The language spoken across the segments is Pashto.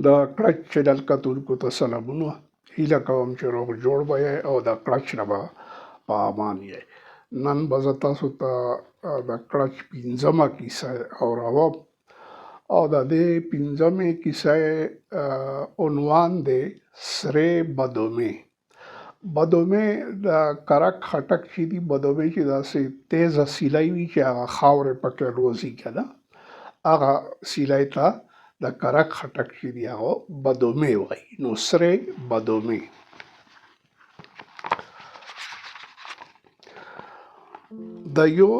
د کلچ چینل کتونکو ته سلامونه. هیله کوم چې روغ جوړ به یې او د کلچ نه به په امان یې. نن به زه تاسو ته د کلچ پنځمه کیسه اوروم او د دې پنځمې کیسې عنوان دی سرې بدومې. بدومې د کرک خټک چې دي، بدومې چې داسې تیزه سیلۍ وي چې هغه خاورې پکې الوزي که نه، هغه سیلۍ ته د کرک خټک چې دي هغه بدومې وایي. نو سرې بدومې. د یو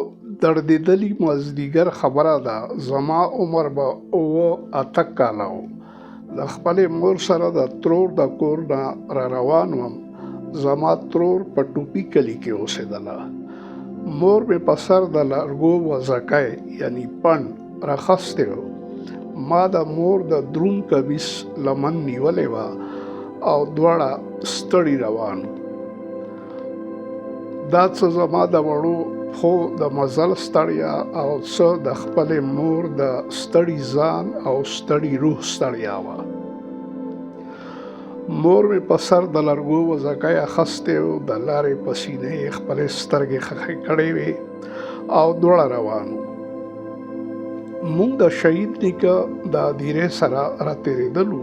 دردېدلي مازدیګر خبره ده. زما عمر به 8 کاله و. د خپلې مور سره د ترور د کور نه را روان وم. زما ترور په ټوپي کلي کې اوسېدله. مور مې په سر د لرګو وزکی یعنی پڼ راخستی و. ما د مور د دروند کمیس لمن نیولې وه او دواړه ستړي روان وو. دا څه زما د وړو پښو د مزل ستړیا او څه د خپلې مور د ستړي ځان او ستړي روح ستړیا وه. مور مې په سر د لرګو وزکی اخستی و. د لارې په سینې یې خپلې سترګې خښې کړې وې او دواړه روان وو. مونږ د شهید نیکه د هدیرې سره راتېرېدلو.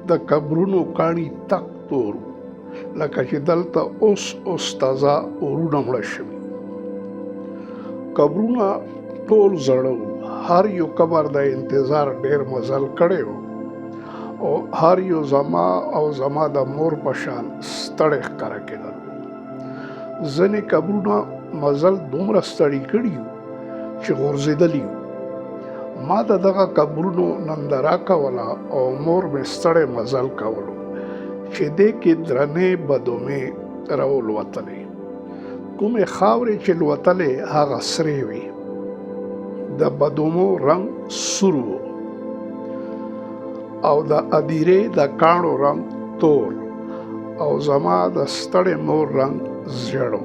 د قبرونو کاڼي تک تور وو، لکه چې دلته اوس تازه اورونه مړه شوي. قبرونه ټول زاړه وو. هر یو قبر د انتظار ډېر مزل کړی و او هر یو زما او زما د مور په شان ستړی ښکاره کېدل. ځینې قبرونه مزل دومره ستړي کړي وو چې غورځېدلي وو. ما د دغه قبرونو ننداره کوله او مور مې ستړی مزل کولو چې دې کې درنې بدومې راولوتلې. کومې خاورې چې لوتلې هغه سرې وې. د بدومو رنګ سور و او د هدیرې د کاڼو رنګ تور او زما د ستړې مور رنګ زیړ و.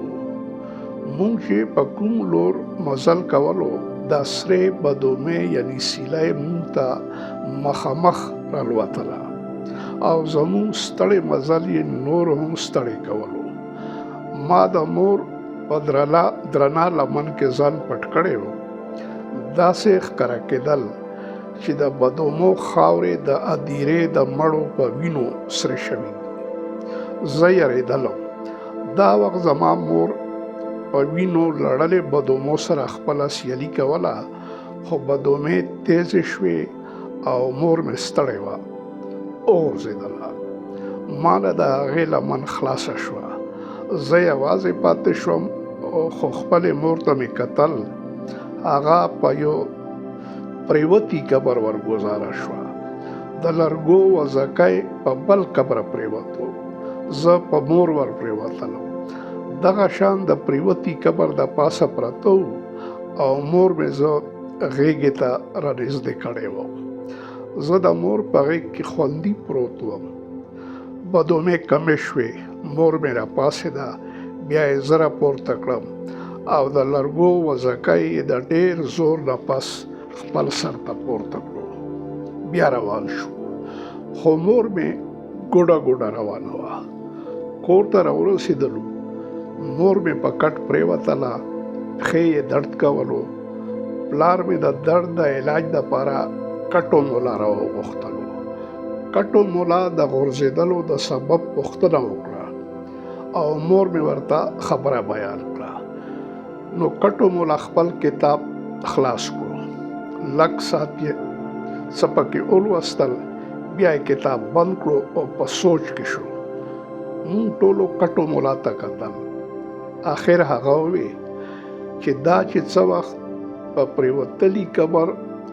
مونږ چې په کوم لور مزل کولو، دا سرې بدومې یعنی سیلۍ مونږ ته مخامخ رالوتله او زمونږ ستړی مزل یې نور هم ستړی کولو. ما د مور په درنه لمن کې ځان پټ کړی و. داسې ښکاره کېدل چې د بدومو خاورې د هدیرې د مړو په وینو سرې شوي. زه یېرېدلم. دا وخت زما مور په وینو لړلې بدومو سره خپله سیالي کوله، خو بدومې تیزې شوې او مور مې ستړې وه، وغورځېدله. ما نه د هغې لمن خلاصه شوه. زه یوازې پاتې شوم خو خپلې مور ته مې کتل. هغه په یو پریوتي قبر ورګوزاره شوه. د لرګو وزکی په بل قبر پریوت و. زه په مور ور پریوتلم. دغه شان د پریوتي قبر د پاسه پراته و او مور مې زه غېږې ته رانږدې کړی وم. زه د مور په غېږ کې خوندي پروت وم. بدومې کمې شوې. مور مې راپاڅېده. بیا یې زه راپورته کړم او د لرګو وزکی یې د ډېر زور نه پس خپل سر ته پورته کړو. بیا روان شو. خو مور مې ګوډه ګوډه روانه وه. کور ته راورسېدلو. مور مې په کټ پرېوتله. پښې یې درد کولو. پلار مې د درد د علاج دپاره کټو مولا راوغوښتلو. کټو مولا د غورځېدلو د سبب پوښتنه وکړه او مور مې ورته خبره بیان کړه. نو کټو مولا خپل کتاب خلاص کړو. لږ ساعت یې څه پکې ولوستل. بیا یې کتاب بند کړو او په سوچ کې شو. مونږ ټولو کټو مولا ته کتل. آخر هغه ووی چې دا چې څه وخت په پریوتلي قبر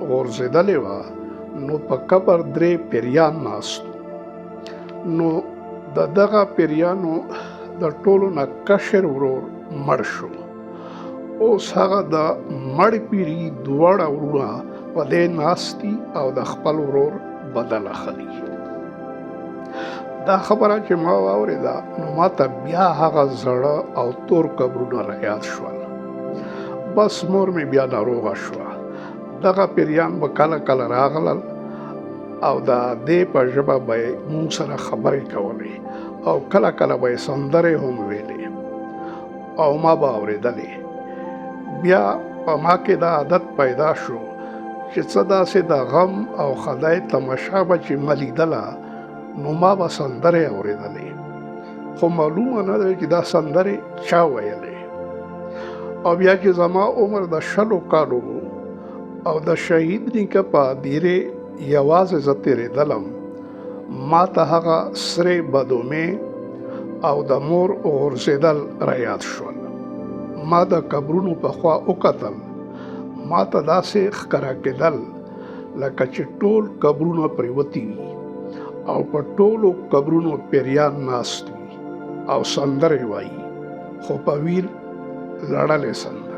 غورځېدلې وه، نو په قبر 3 پیریان ناست وو. نو د دغه پیریانو د ټولو نه کشر ورور مړ شو. اوس هغه د مړ پیري دواړه ورونه په دې ناست دي او د خپل ورور بدل اخلي. دا خبره چې ما واورېده نو ما ته بیا هغه زړه او تور قبرونه راياد شول. بس مور مې بیا ناروغه شوه. دغه پیریان به کله کله راغلل او د دې په ژبه به یې مونږ سره خبرې کولې او کله کله به یې سندرې هم ویلې او ما به اورېدلې. بیا په ما کې دا عادت پیدا شو چې څه داسې د غم او خدای تماشا به چې مه لیدله نو ما به سندرې اورېدلې، خو معلومه نه ده چې دا سندرې چا ویلې. او بیا چې زما عمر د 20 کالو و او د شهید نیکه په دیرې یوازې زه تېرېدلم، ما ته هغه سرې بدومې او د مور غورځېدل رایاد شول. ما د قبرونو په خوا وکتل، ما ته داسې ښکاره کېدل لکه چې ټول قبرونه پرېوتي وي او په ټولو قبرونو پیریان ناست وي او سندرې وایي، خو په ویر لړلې سندرې.